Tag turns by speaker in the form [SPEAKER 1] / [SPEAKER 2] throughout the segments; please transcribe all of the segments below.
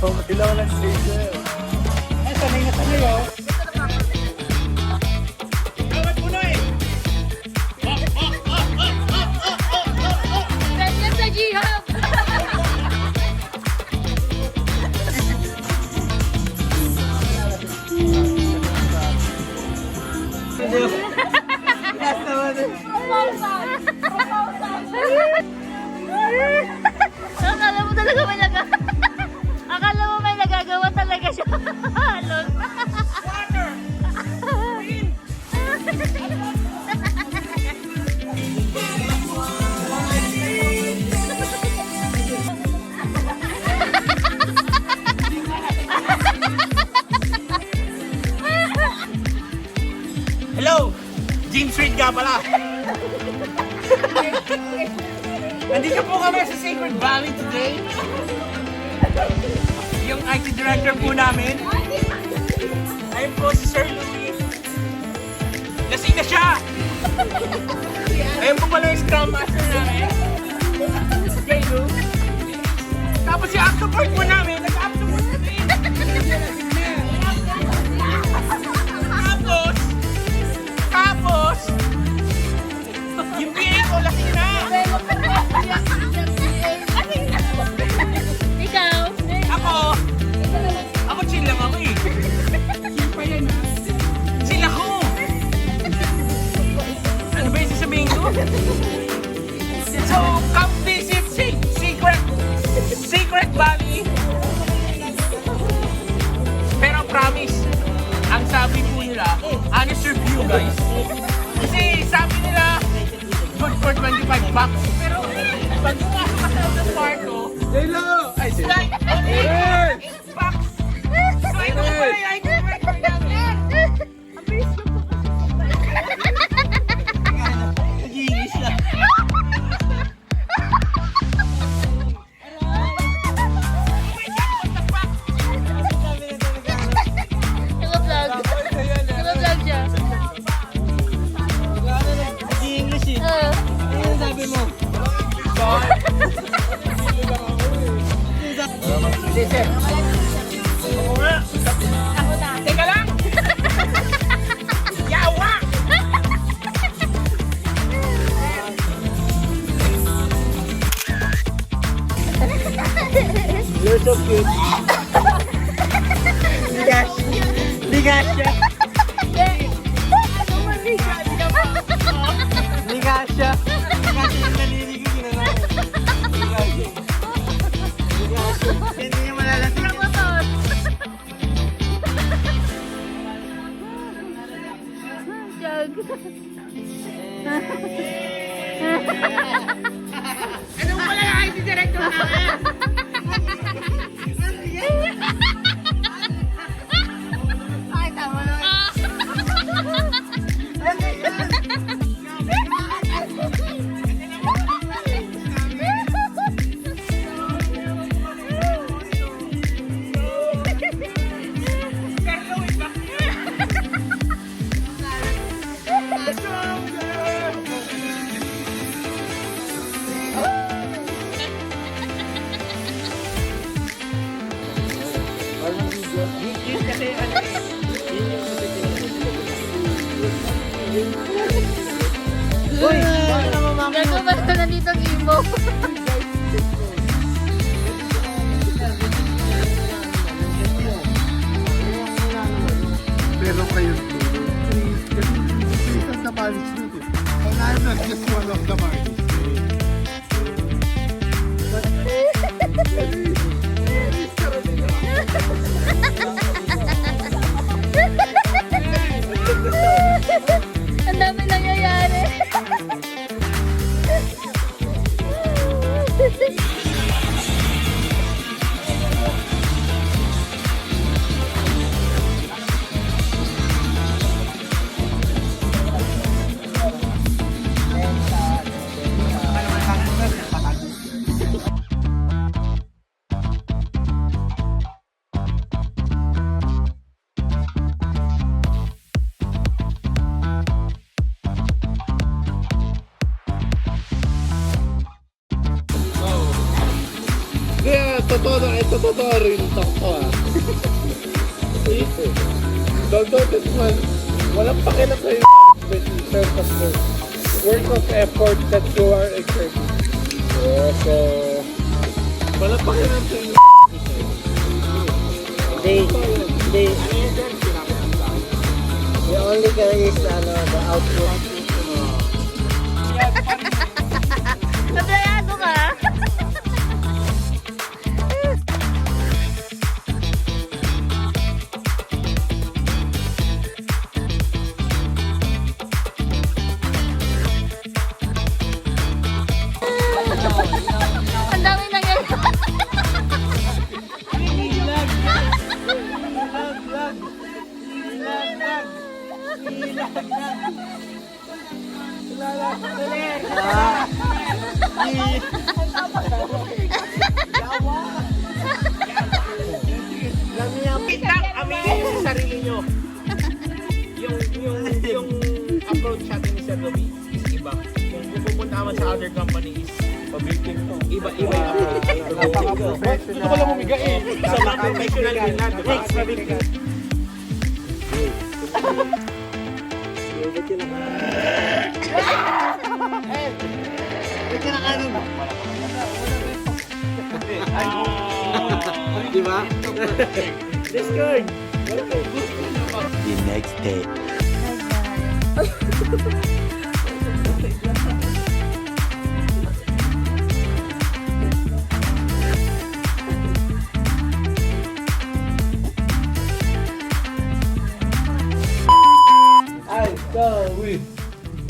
[SPEAKER 1] Ilaw ng laser. Ay, sanay na sanay oh. Gawat mo na eh.
[SPEAKER 2] Ganyan sa G-Hub! Akala mo talaga may akala mo may nagagawa talaga siya. Halon.
[SPEAKER 1] Hello! James Reid nga pala. Nandito po kami sa Sacred Valley today. Yung IT director po namin. Ayun po si Sir Louis. Lasing na siya! Ayun po pala yung Scrum Master namin. Si J-Lu. Tapos yung app support po namin. Nag-app support namin. Tapos, yung PA ko lasing na.
[SPEAKER 2] Ikaw?
[SPEAKER 1] Ako chill lang ako eh. Chill ako. Ano ba yung sasabihin ko? So, come visit Secret Valley. Pero promise, ang sabi po nila, honest review guys. Kasi sabi nila, good for 25 bucks. Pero, pag pumasok ka sa ng kwarto, it's like only 8 bucks. So, ito ko pala yung IT director namin. Ang bilis ko po. Nag-iinis lang.
[SPEAKER 2] Naka-vlog. Naka-vlog siya.
[SPEAKER 1] Nag-i-English eh. Ano sabi mo? Listen. Oo nga. Teka lang. Yawa! You're so cute. Ligas. Ligas siya. Ligas siya. Ligas yung nalili ko ginawa. Ligas siya. Ligas siya. Hindi niya malalasing.
[SPEAKER 2] Promotor. Jag.
[SPEAKER 1] Anong pala yung IT director namin?
[SPEAKER 2] Ay, tama na.
[SPEAKER 1] Uy! Bakit naman mami mo?
[SPEAKER 2] Gago basta nandito ang imo.
[SPEAKER 3] Pero kayo, please, please ang the management. And I'm not just one of the management.
[SPEAKER 2] Ang dami nangyayari.
[SPEAKER 3] Kaya, totoo rin talk to ah. Although this one, walang pakialam sa'yo in terms of the work of effort that you are exerting. So, walang pakialam sa'yo.
[SPEAKER 4] The only care is the output.
[SPEAKER 2] Nablayado ka. Ang dami nangyayari.
[SPEAKER 1] Wait lang, aminin nyo sa sarili nyo. Yung approach natin ni Sir Roby is iba. Kung pupunta naman sa other company is iba yung approach.
[SPEAKER 3] Gusto ko lang umiga eh.
[SPEAKER 1] So, mga professional din na, diba?
[SPEAKER 4] Di ba?
[SPEAKER 1] Discord!
[SPEAKER 5] The next day.
[SPEAKER 4] Ay, Zoe!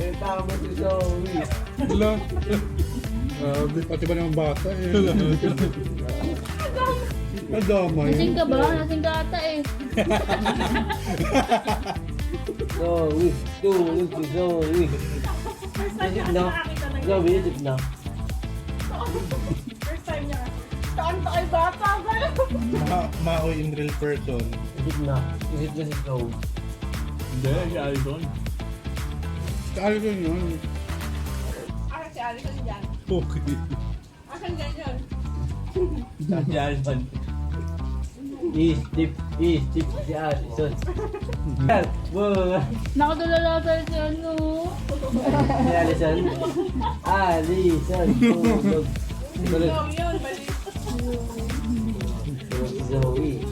[SPEAKER 4] May tama si Zoe.
[SPEAKER 3] Wala. Pati ba naman bata eh. Nadamay.
[SPEAKER 2] Lasing ka ba? Lasing ka ata eh.
[SPEAKER 4] Zoe! Zoe! Zoe! Isip na. Zoe, isip na.
[SPEAKER 3] Maoy in real person.
[SPEAKER 4] Isip na. Isip na si Zoe.
[SPEAKER 1] Hindi, si Alison.
[SPEAKER 3] Kaya ko yun.
[SPEAKER 6] Si Alison dyan.
[SPEAKER 3] Okay.
[SPEAKER 6] Asan dyan yun?
[SPEAKER 1] Si Alison.
[SPEAKER 4] Isip si Alison. Boom!
[SPEAKER 2] Nakatulala sa'yo si ano.
[SPEAKER 4] Si Alison. Alison! Tulog. Tulog.
[SPEAKER 6] So yun, bali.
[SPEAKER 4] Tulog si Zoe.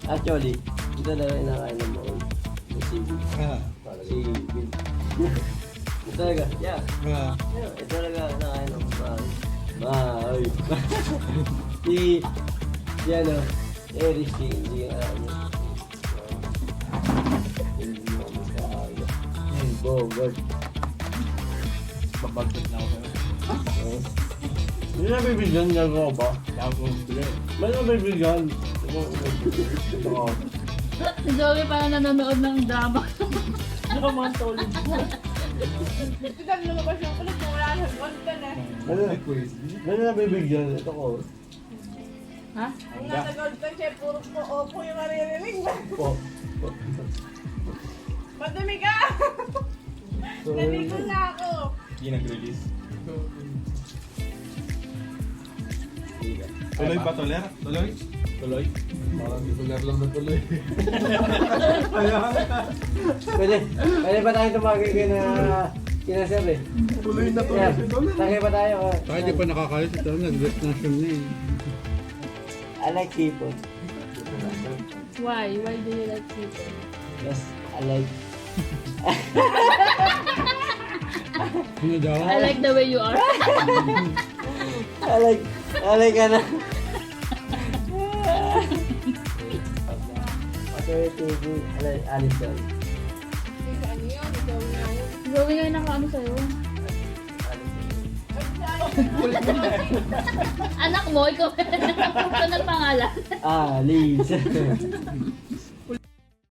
[SPEAKER 4] Actually, ito na rin nakain ng maon. Si
[SPEAKER 3] Ah.
[SPEAKER 4] Si Bill. Ito talaga, yeah.
[SPEAKER 3] Ah.
[SPEAKER 4] Ito talaga nakain ng maon. Maoy. Si ano, Erich, hindi ka ano. Hindi mo makakaya. Bogart.
[SPEAKER 1] Babagtot na ako sa'yo.
[SPEAKER 4] Hindi na bibigyan niya ko ba?
[SPEAKER 1] Ako bigay.
[SPEAKER 4] Ba't na bibigyan? Oo.
[SPEAKER 2] Si Zoe parang nanonood ng drama.
[SPEAKER 6] Tignan lumabas yung ulit kung wala nang content eh.
[SPEAKER 4] Ba't na bibigyan? Ito ko.
[SPEAKER 2] Ha?
[SPEAKER 6] Ang nasa content siya, puro po opo yung maririnig mo.
[SPEAKER 4] Po.
[SPEAKER 6] Madumi ka! Naligo na ako.
[SPEAKER 1] Hindi nag-release.
[SPEAKER 3] Tuloy ba tuloy? Tuloy?
[SPEAKER 1] Tuloy.
[SPEAKER 3] Parang tuloy lang na tuloy.
[SPEAKER 4] Pwede ba tayo tumagay kina Sir eh?
[SPEAKER 3] Tuloy na
[SPEAKER 4] Yeah. Tagay ba tayo?
[SPEAKER 3] Kaya di pa nakakalit ito. Nag-destination na eh.
[SPEAKER 4] I like people.
[SPEAKER 2] Why? Why do you like people?
[SPEAKER 4] Yes, I like.
[SPEAKER 3] Ano daw?
[SPEAKER 2] I like the way you are.
[SPEAKER 4] I like ano. Okay, TV. I like Alison.
[SPEAKER 6] Ano yun? Ikaw nga yun.
[SPEAKER 2] Zoe nga yung nakaano sa'yo. Anak mo, ikaw. Ito ng pangalan.
[SPEAKER 4] Alison.